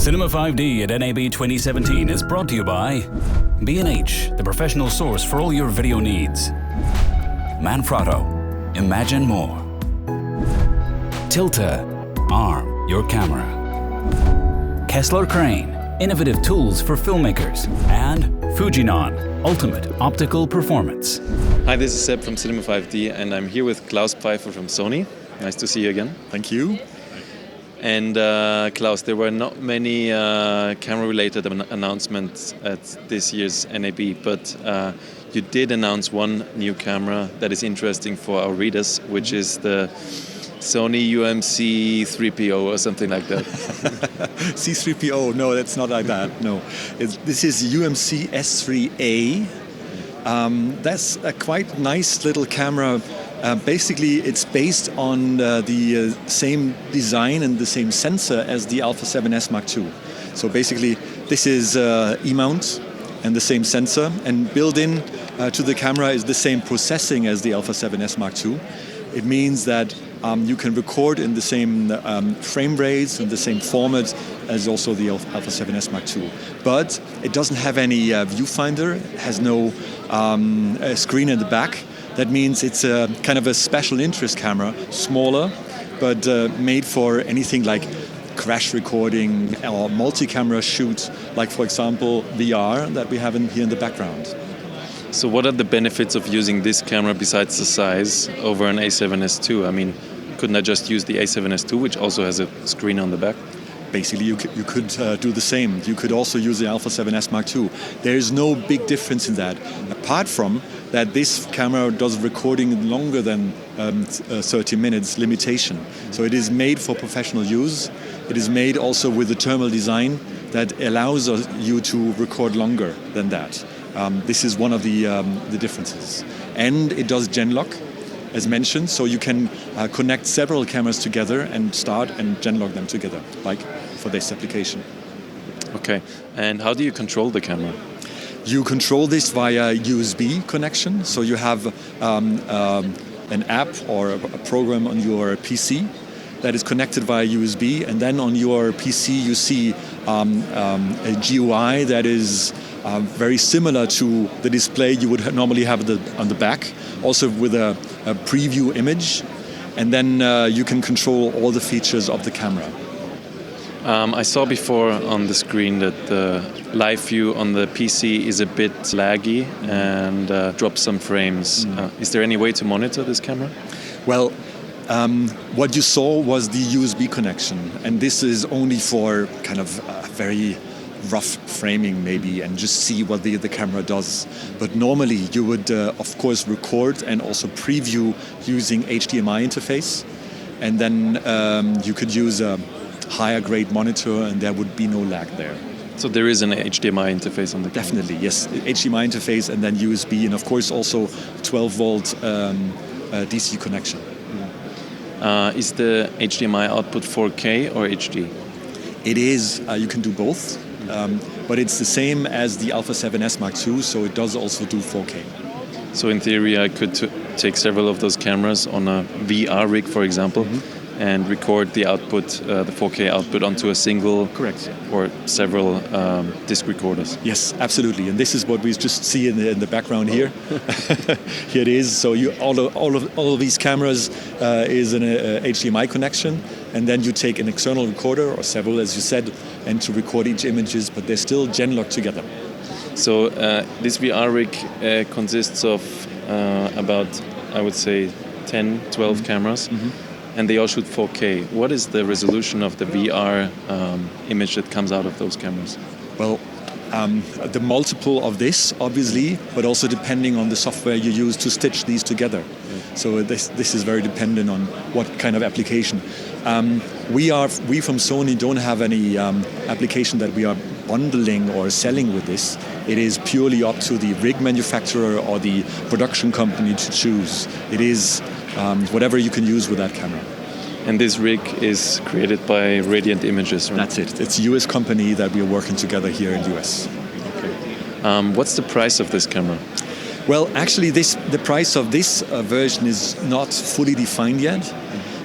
Cinema 5D at NAB 2017 is brought to you by B&H, the professional source for all your video needs. Manfrotto, imagine more. Tilta, arm your camera. Kessler Crane, innovative tools for filmmakers. And Fujinon, ultimate optical performance. Hi, this is Seb from Cinema 5D, and I'm here with Klaus Pfeiffer from Sony. Nice to see you again. Thank you. And Klaus, there were not many camera-related announcements at this year's NAB, but you did announce one new camera that is interesting for our readers, which is the Sony C3CA or something like that. C3PO? No, that's not like that. No, this is S3CA. That's a quite nice little camera. Basically, it's based on the same design and the same sensor as the A7S Mark II. So basically, this is E-mount and the same sensor, and built in to the camera is the same processing as the A7S Mark II. It means that you can record in the same frame rates and the same format as also the A7S Mark II. But it doesn't have any viewfinder, it has no screen in the back. That means it's a kind of a special interest camera, smaller, but made for anything like crash recording or multi-camera shoot, like for example VR that we have here in the background. So what are the benefits of using this camera besides the size over an A7S II? I mean, couldn't I just use the A7S II, which also has a screen on the back? Basically, you could do the same. You could also use the A7S Mark II. There is no big difference in that, apart from that this camera does recording longer than 30 minutes limitation. So it is made for professional use. It is made also with a thermal design that allows you to record longer than that. This is one of the differences. And it does Genlock, as mentioned, so you can connect several cameras together and start and Genlock them together, like for this application. Okay, and how do you control the camera? You control this via USB connection, so you have an app or a program on your PC that is connected via USB, and then on your PC you see a GUI that is very similar to the display you would normally have on the back, also with a preview image, and then you can control all the features of the camera. I saw before on the screen that the live view on the PC is a bit laggy and drops some frames. Is there any way to monitor this camera? Well, what you saw was the USB connection, and this is only for kind of very rough framing maybe, and just see what the camera does. But normally you would of course record and also preview using HDMI interface, and then you could use a higher grade monitor and there would be no lag there. So there is an HDMI interface on the camera? Definitely, yes. HDMI interface and then USB, and of course also 12 volt DC connection. Is the HDMI output 4K or HD? It is, you can do both. But it's the same as the A7S Mark II, so it does also do 4K. So in theory, I could take several of those cameras on a VR rig, for example, and record the output, the 4K output, onto a single, correct, or several disc recorders. Yes, absolutely. And this is what we just see in the background here. Here it is. So all of these cameras is an HDMI connection, and then you take an external recorder or several, as you said, and to record each images, but they're still Genlock together. So this VR rig consists of about, I would say, 10, 12 cameras. And they all shoot 4K. What is the resolution of the VR image that comes out of those cameras? Well, the multiple of this, obviously, but also depending on the software you use to stitch these together. So this is very dependent on what kind of application. We from Sony don't have any application that we are bundling or selling with this. It is purely up to the rig manufacturer or the production company to choose. It is whatever you can use with that camera. And this rig is created by Radiant Images, right? That's it. It's a US company that we are working together here in the US. Okay. What's the price of this camera? Well, actually, the price of this version is not fully defined yet.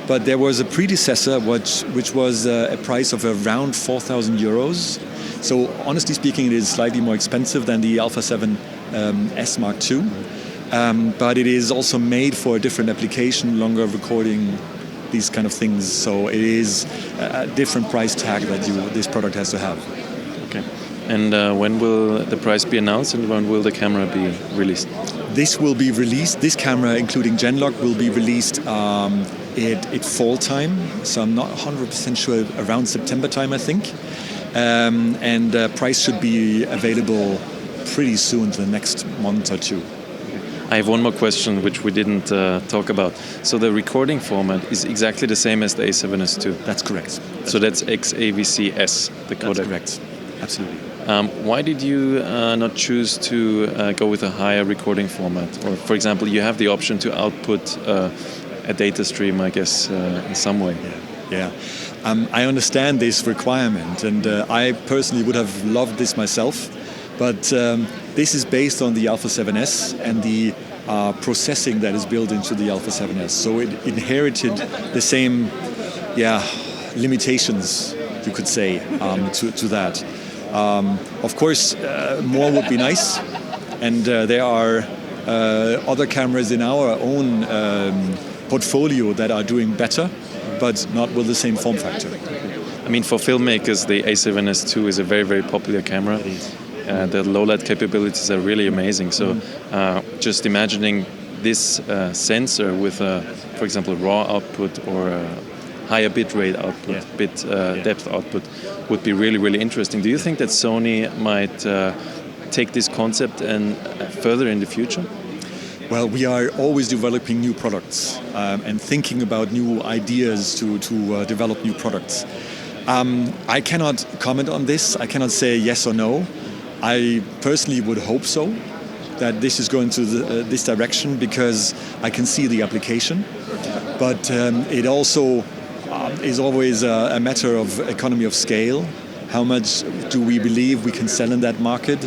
but there was a predecessor which was a price of around 4,000 euros. So honestly speaking, it is slightly more expensive than the Alpha 7 S Mark II, but it is also made for a different application, longer recording, these kind of things. So it is a different price tag that this product has to have. Okay. And when will the price be announced, and when will the camera be released? This will be released. This camera, including Genlock, will be released at fall time. So I'm not 100% sure. Around September time, I think. And price should be available pretty soon, the next month or two. I have one more question which we didn't talk about. So the recording format is exactly the same as the A7S II? That's correct. So that's XAVC-S, the codec? That's correct. Absolutely. Why did you not choose to go with a higher recording format? Or, for example, you have the option to output a data stream, I guess, in some way. Yeah. I understand this requirement, and I personally would have loved this myself. But this is based on the Alpha 7S and the processing that is built into the Alpha 7S. So it inherited the same limitations, you could say, to that. Of course, more would be nice. And there are other cameras in our own portfolio that are doing better, but not with the same form factor. I mean, for filmmakers, the A7S II is a very, very popular camera. The low-light capabilities are really amazing. So just imagining this sensor with, for example, raw output or higher bit rate output, depth output would be really, really interesting. Do you think that Sony might take this concept and further in the future? Well, we are always developing new products and thinking about new ideas to develop new products. I cannot comment on this. I cannot say yes or no. I personally would hope so, that this is going to this direction, because I can see the application. But it also is always a matter of economy of scale. How much do we believe we can sell in that market?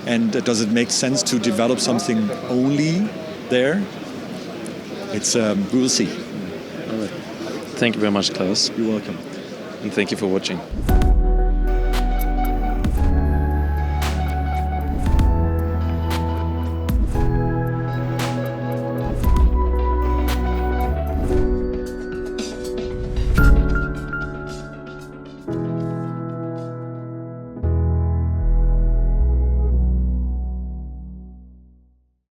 And does it make sense to develop something only there? We will see. Thank you very much, Klaus. You're welcome. And thank you for watching.